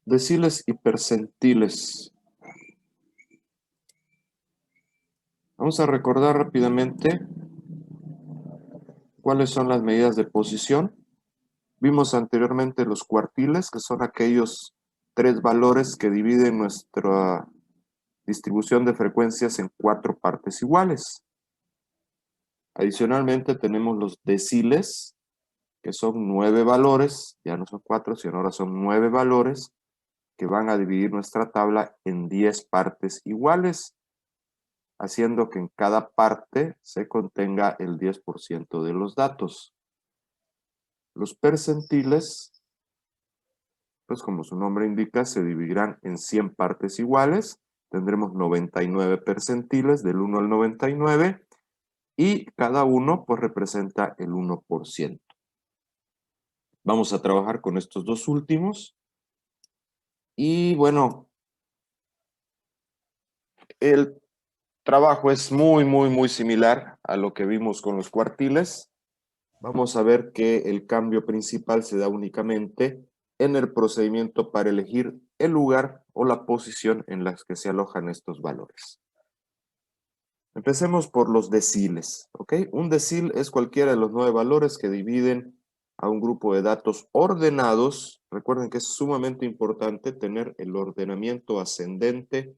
Deciles y percentiles. Vamos a recordar rápidamente cuáles son las medidas de posición. Vimos anteriormente los cuartiles, que son aquellos tres valores que dividen nuestra distribución de frecuencias en 4 partes iguales. Adicionalmente tenemos los deciles, que son 9 valores, ya no son 4, sino ahora son 9 valores, que van a dividir nuestra tabla en 10 partes iguales, haciendo que en cada parte se contenga el 10% de los datos. Los percentiles, pues como su nombre indica, se dividirán en 100 partes iguales. Tendremos 99 percentiles del 1 al 99 y cada uno pues representa el 1%. Vamos a trabajar con estos dos últimos. Y bueno, el trabajo es muy similar a lo que vimos con los cuartiles. Vamos a ver que el cambio principal se da únicamente en el procedimiento para elegir el lugar o la posición en las que se alojan estos valores. Empecemos por los deciles, ¿ok? Un decil es cualquiera de los 9 valores que dividen a un grupo de datos ordenados. Recuerden que es sumamente importante tener el ordenamiento ascendente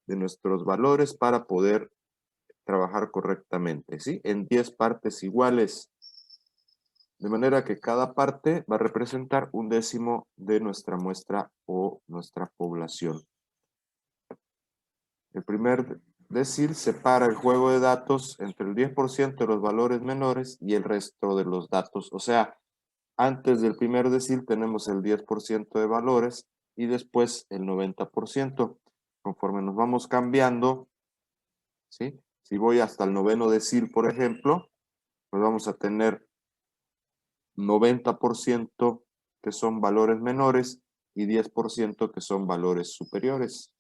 de nuestros valores para poder trabajar correctamente, ¿sí? En 10 partes iguales, de manera que cada parte va a representar un décimo de nuestra muestra o nuestra población. El primer decil separa el juego de datos entre el 10% de los valores menores y el resto de los datos. O sea, antes del primer decil tenemos el 10% de valores y después el 90%. Conforme nos vamos cambiando, ¿sí? Si voy hasta el noveno decil, por ejemplo, pues vamos a tener 90% que son valores menores y 10% que son valores superiores.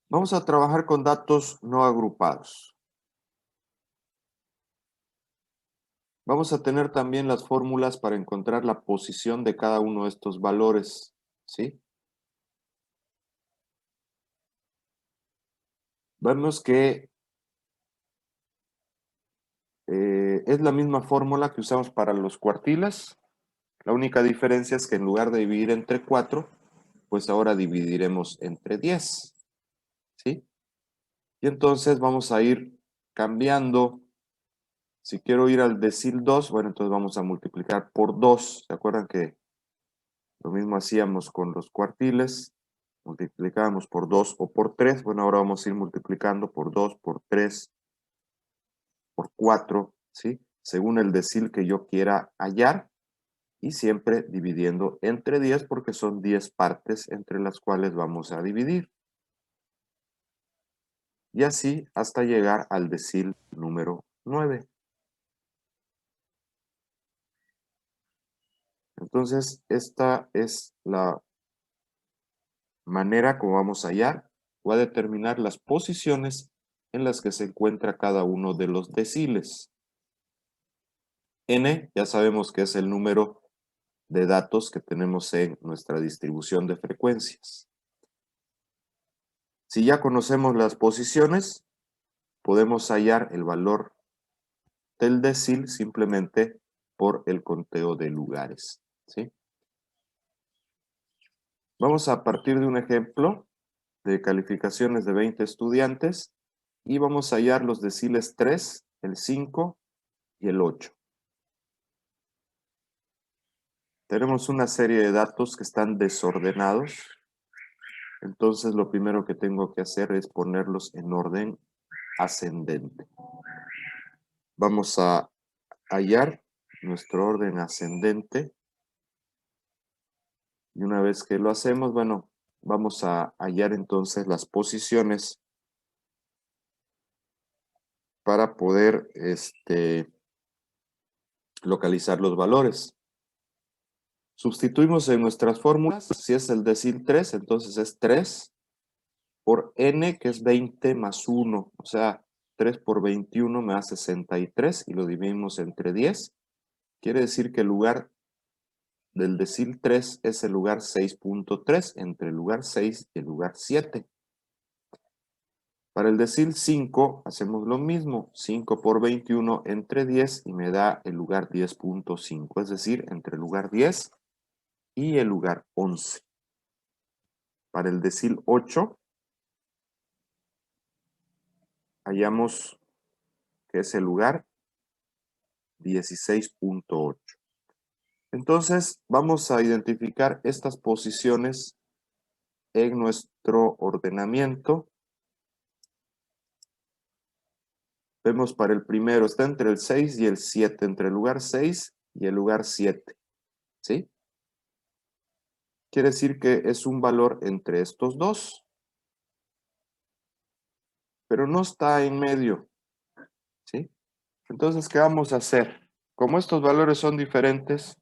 Vamos a trabajar con datos no agrupados. Vamos a tener también las fórmulas para encontrar la posición de cada uno de estos valores, ¿sí? Vemos que es la misma fórmula que usamos para los cuartiles. La única diferencia es que en lugar de dividir entre 4, pues ahora dividiremos entre 10, ¿sí? Y entonces vamos a ir cambiando. Si quiero ir al decil 2, bueno, entonces vamos a multiplicar por 2. ¿Se acuerdan que lo mismo hacíamos con los cuartiles? Multiplicábamos por 2 o por 3. Bueno, ahora vamos a ir multiplicando por 2, por 3, por 4, ¿sí? Según el decil que yo quiera hallar. Y siempre dividiendo entre 10 porque son 10 partes entre las cuales vamos a dividir. Y así hasta llegar al decil número 9. Entonces, esta es la manera como vamos a hallar o a determinar las posiciones en las que se encuentra cada uno de los deciles. N ya sabemos que es el número de datos que tenemos en nuestra distribución de frecuencias. Si ya conocemos las posiciones, podemos hallar el valor del decil simplemente por el conteo de lugares, ¿sí? Vamos a partir de un ejemplo de calificaciones de 20 estudiantes y vamos a hallar los deciles 3, el 5 y el 8. Tenemos una serie de datos que están desordenados, entonces lo primero que tengo que hacer es ponerlos en orden ascendente. Vamos a hallar nuestro orden ascendente y una vez que lo hacemos, bueno, vamos a hallar entonces las posiciones para poder localizar los valores. Sustituimos en nuestras fórmulas, si es el decil 3, entonces es 3 por n, que es 20 más 1, o sea, 3 por 21 me da 63 y lo dividimos entre 10. Quiere decir que el lugar del decil 3 es el lugar 6.3, entre el lugar 6 y el lugar 7. Para el decil 5 hacemos lo mismo, 5 por 21 entre 10 y me da el lugar 10.5, es decir, entre el lugar 10 y el lugar 11. Para el decil 8 hallamos que es el lugar 16.8. Entonces vamos a identificar estas posiciones en nuestro ordenamiento. Vemos para el primero, está entre el 6 y el 7, entre el lugar 6 y el lugar 7, ¿sí? Quiere decir que es un valor entre estos dos, pero no está en medio, ¿sí? Entonces, ¿qué vamos a hacer? Como estos valores son diferentes,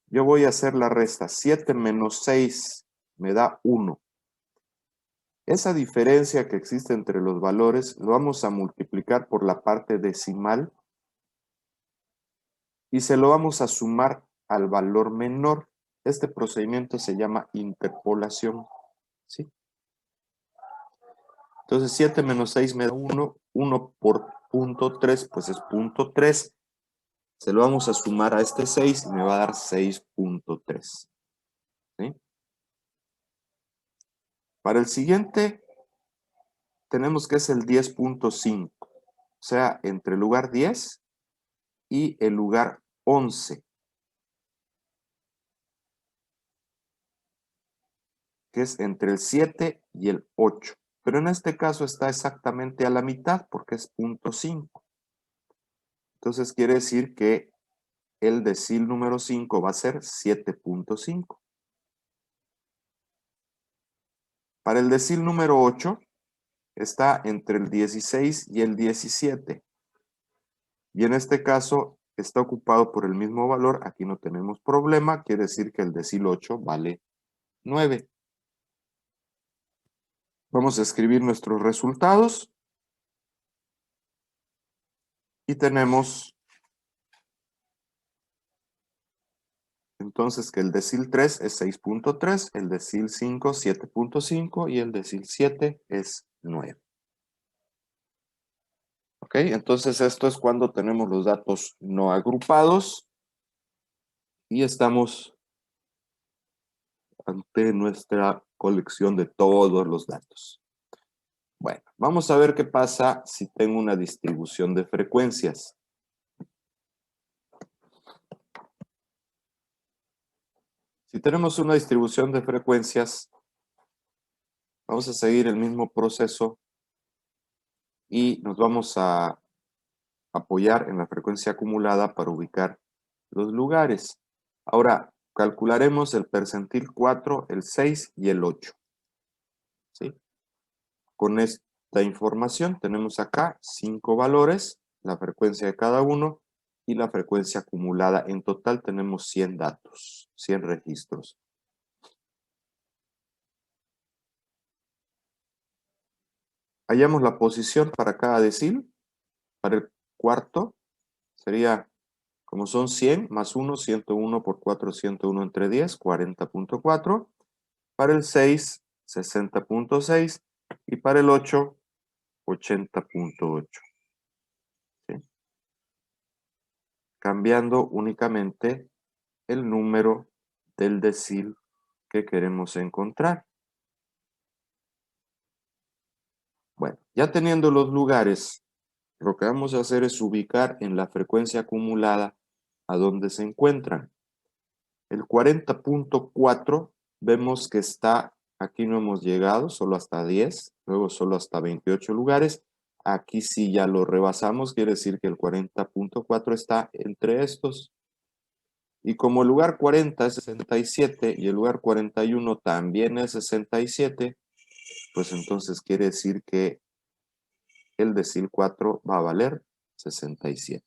yo voy a hacer la resta. 7 menos 6 me da 1. Esa diferencia que existe entre los valores lo vamos a multiplicar por la parte decimal y se lo vamos a sumar al valor menor. Este procedimiento se llama interpolación, ¿sí? Entonces 7 menos 6 me da 1, 1 por punto 3, pues es punto 3. Se lo vamos a sumar a este 6 y me va a dar 6.3. ¿Sí? Para el siguiente tenemos que es el 10.5, o sea, entre el lugar 10 y el lugar 11, que es entre el 7 y el 8. Pero en este caso está exactamente a la mitad porque es punto 5. Entonces quiere decir que el decil número 5 va a ser 7.5. Para el decil número 8 está entre el 16 y el 17. Y en este caso está ocupado por el mismo valor. Aquí no tenemos problema. Quiere decir que el decil 8 vale 9. Vamos a escribir nuestros resultados. Y tenemos entonces que el decil 3 es 6.3, el decil 5 7.5 y el decil 7 es 9. ¿Ok? Entonces esto es cuando tenemos los datos no agrupados y estamos ante nuestra colección de todos los datos. Bueno, vamos a ver qué pasa si tengo una distribución de frecuencias. Si tenemos una distribución de frecuencias, vamos a seguir el mismo proceso y nos vamos a apoyar en la frecuencia acumulada para ubicar los lugares. Ahora, calcularemos el percentil 4, el 6 y el 8. ¿Sí? Con esta información tenemos acá 5 valores, la frecuencia de cada uno y la frecuencia acumulada. En total tenemos 100 datos, 100 registros. Hallamos la posición para cada decil. Para el cuarto sería, como son 100 más 1, 101 por 4, 101 entre 10, 40.4. Para el 6, 60.6. Y para el 8, 80.8. ¿Sí? Cambiando únicamente el número del decil que queremos encontrar. Bueno, ya teniendo los lugares, lo que vamos a hacer es ubicar en la frecuencia acumulada a donde se encuentran. El 40.4 vemos que está, aquí no hemos llegado, solo hasta 10, luego solo hasta 28 lugares. Aquí sí ya lo rebasamos, quiere decir que el 40.4 está entre estos. Y como el lugar 40 es 67 y el lugar 41 también es 67, pues entonces quiere decir que el decil 4 va a valer 67.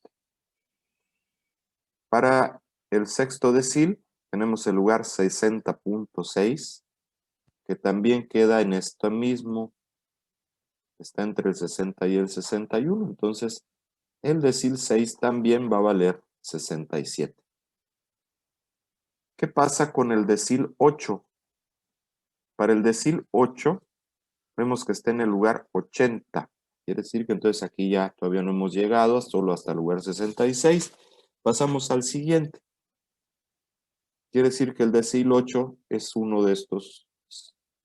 Para el sexto decil tenemos el lugar 60.6, que también queda en esto mismo, está entre el 60 y el 61, entonces el decil 6 también va a valer 67. ¿Qué pasa con el decil 8? Para el decil 8, vemos que está en el lugar 80. Quiere decir que entonces aquí ya todavía no hemos llegado, solo hasta el lugar 66. Pasamos al siguiente. Quiere decir que el decil 8 es uno de estos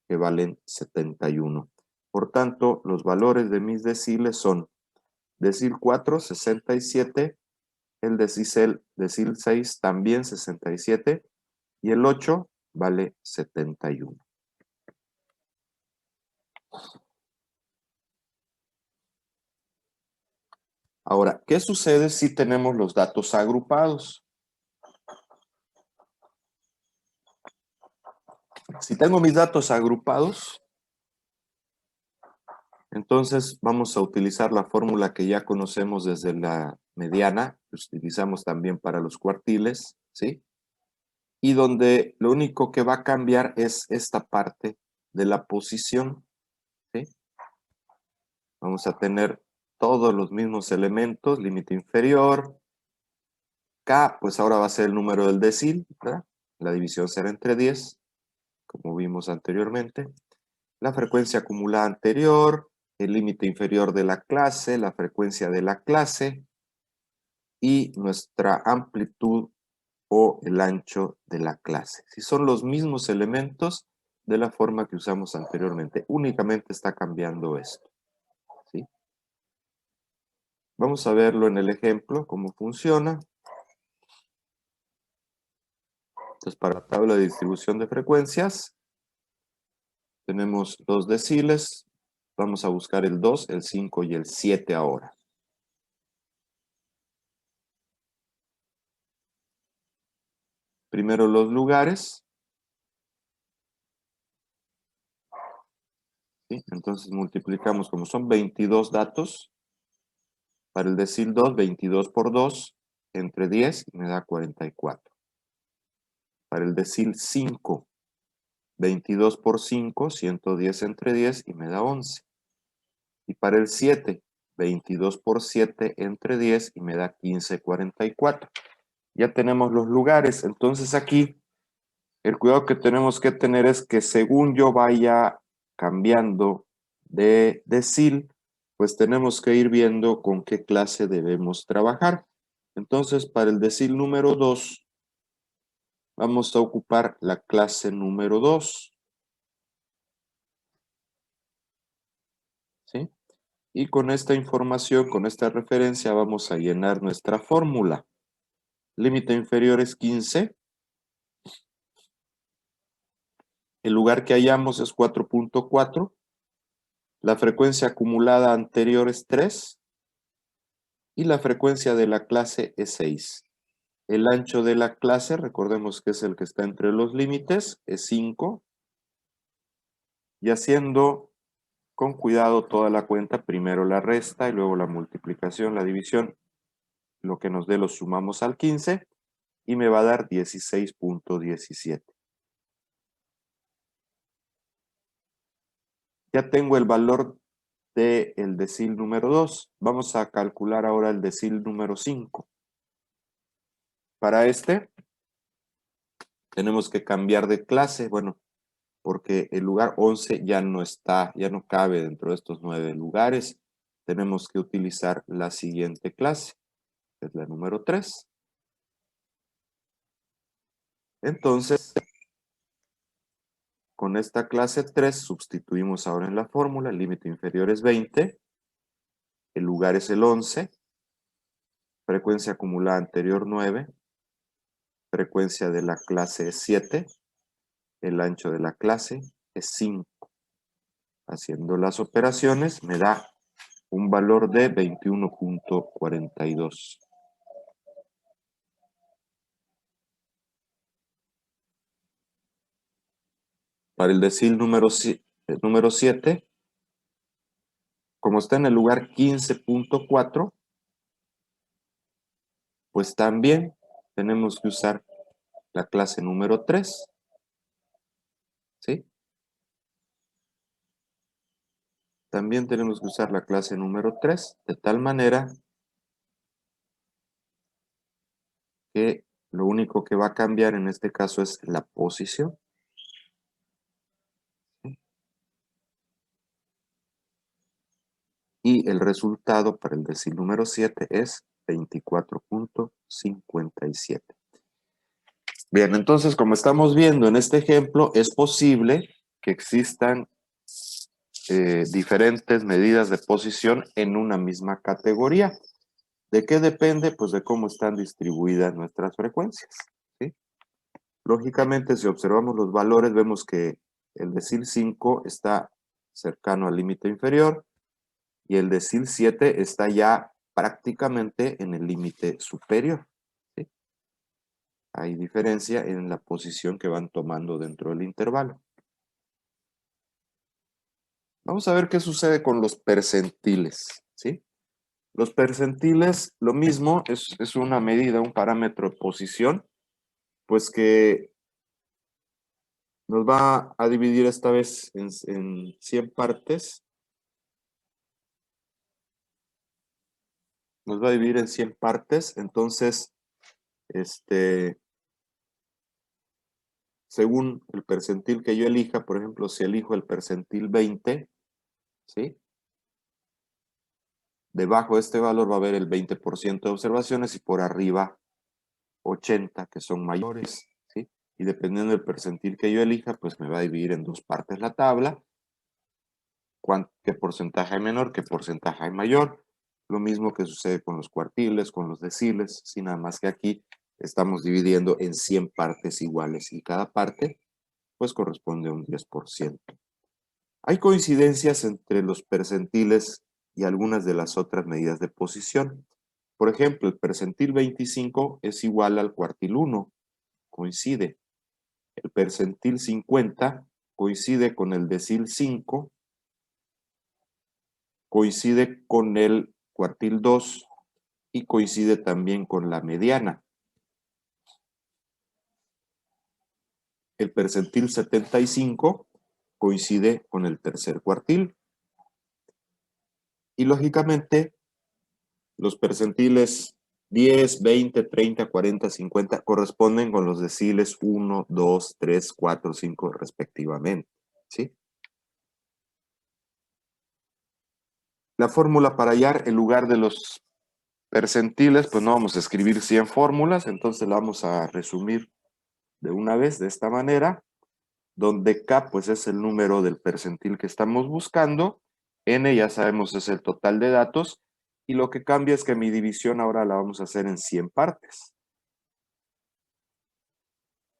que valen 71. Por tanto, los valores de mis deciles son decil 4, 67, el decil 6 también 67 y el 8 vale 71. Ahora, ¿qué sucede si tenemos los datos agrupados? Si tengo mis datos agrupados, entonces vamos a utilizar la fórmula que ya conocemos desde la mediana, que utilizamos también para los cuartiles, ¿sí? Y donde lo único que va a cambiar es esta parte de la posición, ¿sí? Vamos a tener todos los mismos elementos, límite inferior, K, pues ahora va a ser el número del decil, ¿verdad? La división será entre 10, como vimos anteriormente. La frecuencia acumulada anterior, el límite inferior de la clase, la frecuencia de la clase y nuestra amplitud o el ancho de la clase. Si son los mismos elementos de la forma que usamos anteriormente, únicamente está cambiando esto, ¿sí? Vamos a verlo en el ejemplo, cómo funciona. Entonces, para la tabla de distribución de frecuencias, tenemos dos deciles. Vamos a buscar el 2, el 5 y el 7 ahora. Primero los lugares. ¿Sí? Entonces multiplicamos, como son 22 datos, para el decil 2, 22 por 2, entre 10 y me da 44. Para el decil 5, 22 por 5, 110 entre 10 y me da 11. Y para el 7, 22 por 7 entre 10 y me da 15,44. Ya tenemos los lugares, entonces aquí el cuidado que tenemos que tener es que según yo vaya cambiando de decil, pues tenemos que ir viendo con qué clase debemos trabajar. Entonces, para el decil número 2, vamos a ocupar la clase número 2, ¿sí? Y con esta información, con esta referencia, vamos a llenar nuestra fórmula. Límite inferior es 15. El lugar que hallamos es 4.4. La frecuencia acumulada anterior es 3. Y la frecuencia de la clase es 6. El ancho de la clase, recordemos que es el que está entre los límites, es 5. Y haciendo con cuidado toda la cuenta, primero la resta y luego la multiplicación, la división, lo que nos dé lo sumamos al 15 y me va a dar 16.17. Ya tengo el valor del decil número 2. Vamos a calcular ahora el decil número 5. Para este, tenemos que cambiar de clase, bueno, porque el lugar 11 ya no está, ya no cabe dentro de estos 9 lugares. Tenemos que utilizar la siguiente clase, que es la número 3. Entonces, con esta clase 3 sustituimos ahora en la fórmula, el límite inferior es 20, el lugar es el 11, frecuencia acumulada anterior 9, frecuencia de la clase es 7, el ancho de la clase es 5. Haciendo las operaciones me da un valor de 21.42. Para el decil número 7, como está en el lugar 15.4, pues también tenemos que usar la clase número 3, ¿sí? También tenemos que usar la clase número 3, de tal manera que Lo único que va a cambiar en este caso es la posición. Y el resultado para el decil número 7 es 24.57. Bien, entonces como estamos viendo en este ejemplo, es posible que existan diferentes medidas de posición en una misma categoría. ¿De qué depende? Pues de cómo están distribuidas nuestras frecuencias, ¿sí? Lógicamente, si observamos los valores, vemos que el decil 5 está cercano al límite inferior y el decil 7 está ya prácticamente en el límite superior, ¿sí? Hay diferencia en la posición que van tomando dentro del intervalo. Vamos a ver qué sucede con los percentiles, ¿sí? Los percentiles, lo mismo, es una medida, un parámetro de posición, pues que nos va a dividir esta vez en 100 partes. Nos va a dividir en 100 partes, entonces, según el percentil que yo elija, por ejemplo, si elijo el percentil 20, ¿sí? Debajo de este valor va a haber el 20% de observaciones y por arriba 80, que son mayores, ¿sí? Y dependiendo del percentil que yo elija, pues me va a dividir en dos partes la tabla. ¿Qué porcentaje hay menor? ¿Qué porcentaje hay mayor? Lo mismo que sucede con los cuartiles, con los deciles, sin nada más que aquí estamos dividiendo en 100 partes iguales y cada parte pues corresponde a un 10%. Hay coincidencias entre los percentiles y algunas de las otras medidas de posición. Por ejemplo, el percentil 25 es igual al cuartil 1, coincide. El percentil 50 coincide con el decil 5, coincide con el cuartil 2 y coincide también con la mediana. El percentil 75 coincide con el tercer cuartil. Y lógicamente, los percentiles 10, 20, 30, 40, 50 corresponden con los deciles 1, 2, 3, 4, 5 respectivamente, ¿sí? La fórmula para hallar el lugar de los percentiles, pues no vamos a escribir 100 fórmulas, entonces la vamos a resumir de una vez de esta manera, donde K pues es el número del percentil que estamos buscando, N ya sabemos es el total de datos, y lo que cambia es que mi división ahora la vamos a hacer en 100 partes.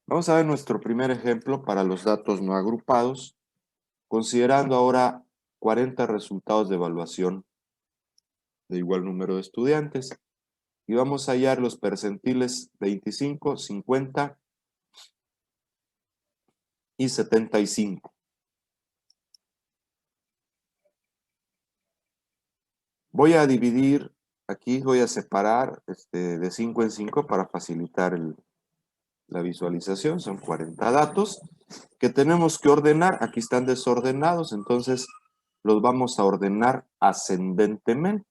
Vamos a ver nuestro primer ejemplo para los datos no agrupados, considerando ahora 40 resultados de evaluación de igual número de estudiantes. Y vamos a hallar los percentiles 25, 50 y 75. Voy a dividir, aquí voy a separar de 5 en 5 para facilitar la visualización. Son 40 datos que tenemos que ordenar. Aquí están desordenados, entonces los vamos a ordenar ascendentemente.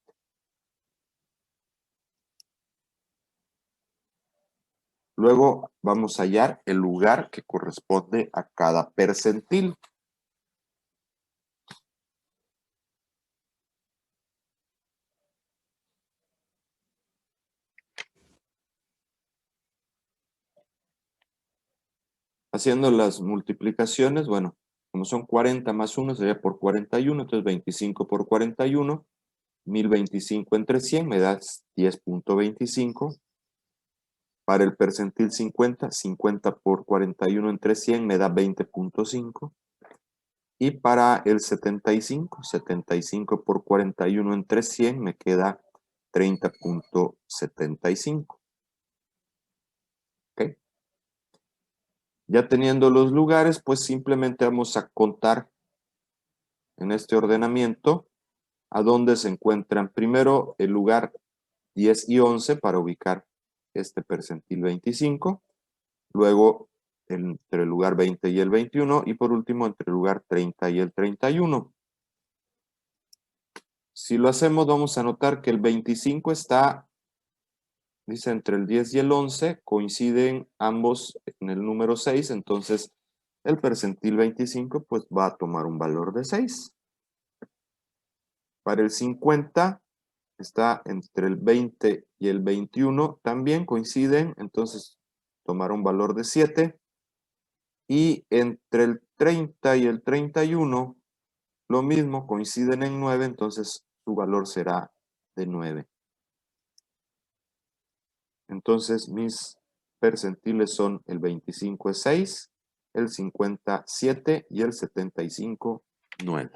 Luego vamos a hallar el lugar que corresponde a cada percentil. Haciendo las multiplicaciones, bueno, como son 40 más 1 sería por 41, entonces 25 por 41, 1025 entre 100 me da 10.25. Para el percentil 50, 50 por 41 entre 100 me da 20.5. Y para el 75, 75 por 41 entre 100 me queda 30.75. ¿Ok? Ya teniendo los lugares, pues simplemente vamos a contar en este ordenamiento a dónde se encuentran primero el lugar 10 y 11 para ubicar este percentil 25, luego entre el lugar 20 y el 21 y por último entre el lugar 30 y el 31. Si lo hacemos vamos a notar que el 25 está Dice entre el 10 y el 11 coinciden ambos en el número 6, entonces el percentil 25 pues va a tomar un valor de 6. Para el 50 está entre el 20 y el 21, también coinciden, entonces tomará un valor de 7. Y entre el 30 y el 31, lo mismo, coinciden en 9, entonces su valor será de 9. Entonces mis percentiles son el 25 es 6, el 50 7 y el 75 9.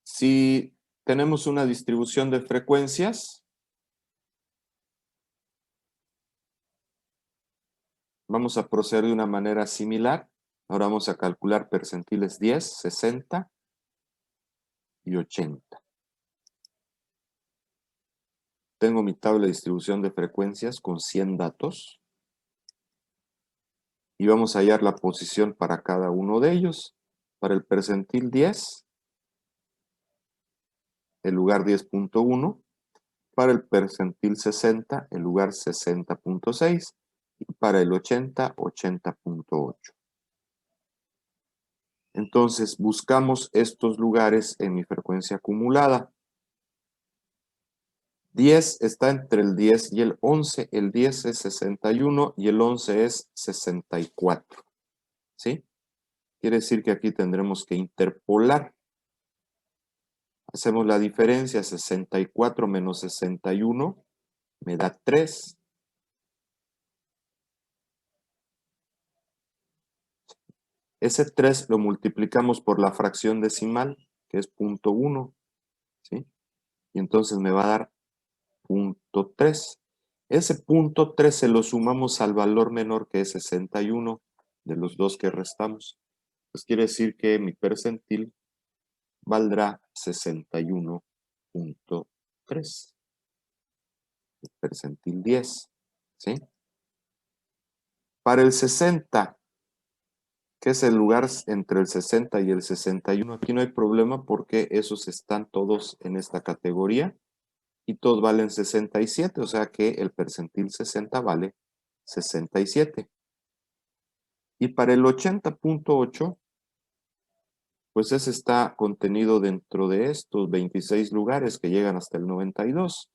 Si tenemos una distribución de frecuencias, vamos a proceder de una manera similar. Ahora vamos a calcular percentiles 10, 60 y 80. Tengo mi tabla de distribución de frecuencias con 100 datos. Y vamos a hallar la posición para cada uno de ellos. Para el percentil 10, el lugar 10.1. Para el percentil 60, el lugar 60.6. Y para el 80, 80.8. Entonces, buscamos estos lugares en mi frecuencia acumulada. 10 está entre el 10 y el 11. El 10 es 61 y el 11 es 64. ¿Sí? Quiere decir que aquí tendremos que interpolar. Hacemos la diferencia, 64 menos 61 me da 3. Ese 3 lo multiplicamos por la fracción decimal, que es 0.1, ¿sí? Y entonces me va a dar 0.3. Ese 0.3 se lo sumamos al valor menor, que es 61, de los dos que restamos. Pues quiere decir que mi percentil valdrá 61.3. El percentil 10, ¿sí? Para el 60, que es el lugar entre el 60 y el 61, aquí no hay problema porque esos están todos en esta categoría y todos valen 67, o sea que el percentil 60 vale 67. Y para el 80.8, pues ese está contenido dentro de estos 26 lugares que llegan hasta el 92.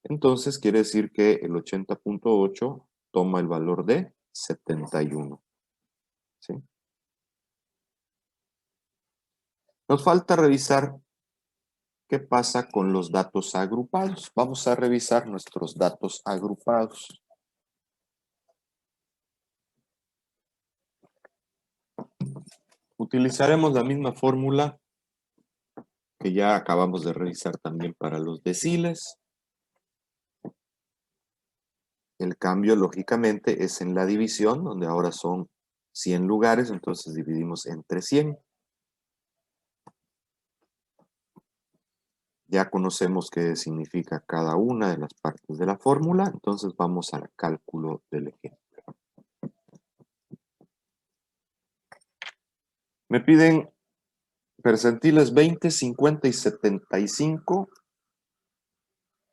Entonces quiere decir que el 80.8 toma el valor de 71. ¿Sí? Nos falta revisar qué pasa con los datos agrupados. Vamos a revisar nuestros datos agrupados. Utilizaremos la misma fórmula que ya acabamos de revisar también para los deciles. El cambio, lógicamente, es en la división, donde ahora son 100 lugares, entonces dividimos entre 100. Ya conocemos qué significa cada una de las partes de la fórmula, entonces vamos al cálculo del ejemplo. Me piden percentiles 20, 50 y 75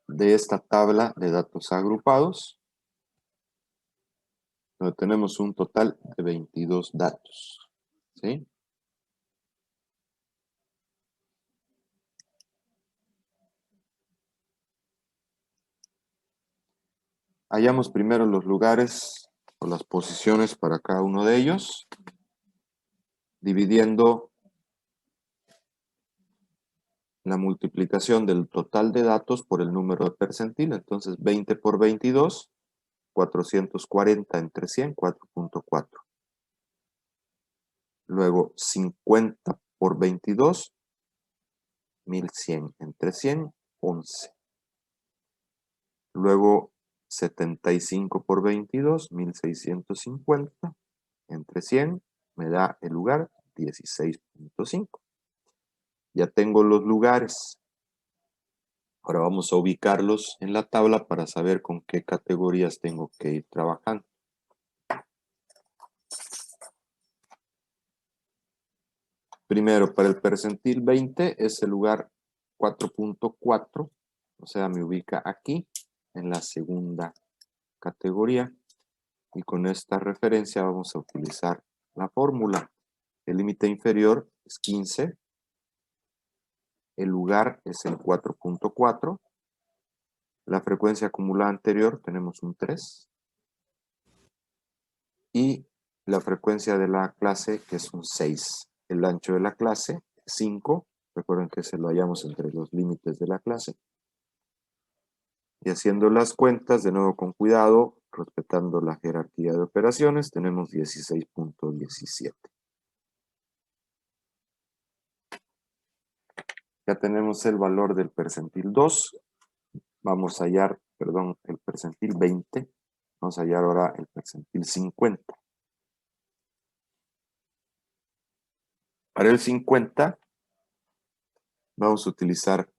de esta tabla de datos agrupados, donde tenemos un total de 22 datos. ¿Sí? Hallamos primero los lugares o las posiciones para cada uno de ellos, dividiendo la multiplicación del total de datos por el número de percentil. Entonces 20 por 22, 440 entre 100, 4.4. Luego 50 por 22, 1100 entre 100, 11. Luego 75 por 22, 1650 entre 100 me da el lugar 16.5. Ya tengo los lugares. Ahora vamos a ubicarlos en la tabla para saber con qué categorías tengo que ir trabajando. Primero, para el percentil 20 es el lugar 4.4, o sea, me ubica aquí en la segunda categoría. Y con esta referencia vamos a utilizar la fórmula. El límite inferior es 15, el lugar es el 4.4, la frecuencia acumulada anterior tenemos un 3 y la frecuencia de la clase que es un 6. El ancho de la clase 5, recuerden que se lo hallamos entre los límites de la clase. Y haciendo las cuentas, de nuevo con cuidado, respetando la jerarquía de operaciones, tenemos 16.17. Ya tenemos el valor del percentil 2. Vamos a hallar, perdón, el percentil 20. Vamos a hallar ahora el percentil 50. Para el 50 vamos a utilizar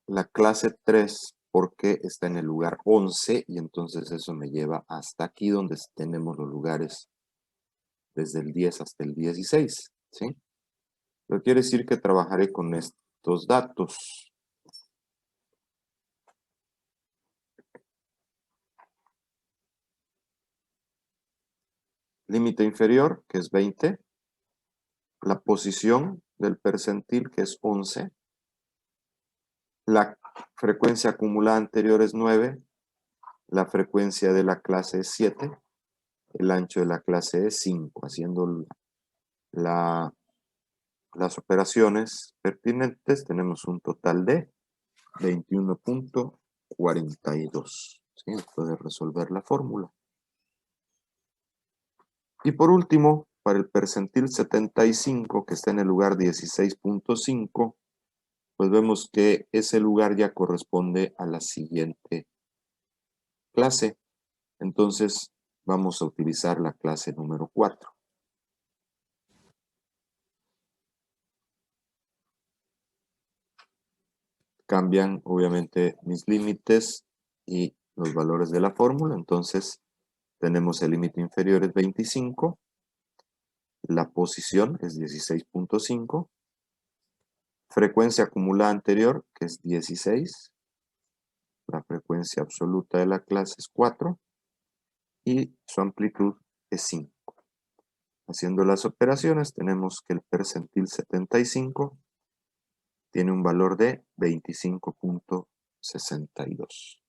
la clase 3 porque está en el lugar 11 y entonces eso me lleva hasta aquí donde tenemos los lugares desde el 10 hasta el 16, ¿sí? Pero quiere decir que trabajaré con estos datos. Límite inferior, que es 20. La posición del percentil, que es 11. La frecuencia acumulada anterior es 9. La frecuencia de la clase es 7. El ancho de la clase es 5. Haciendo las operaciones pertinentes, tenemos un total de 21.42. ¿Sí? Puede resolver la fórmula. Y por último, para el percentil 75, que está en el lugar 16.5, pues vemos que ese lugar ya corresponde a la siguiente clase. Entonces, vamos a utilizar la clase número 4. Cambian, obviamente, mis límites y los valores de la fórmula. Entonces, tenemos el límite inferior es 25. La posición es 16.5. Frecuencia acumulada anterior, que es 16. La frecuencia absoluta de la clase es 4. Y su amplitud es 5. Haciendo las operaciones, tenemos que el percentil 75 tiene un valor de 25.62.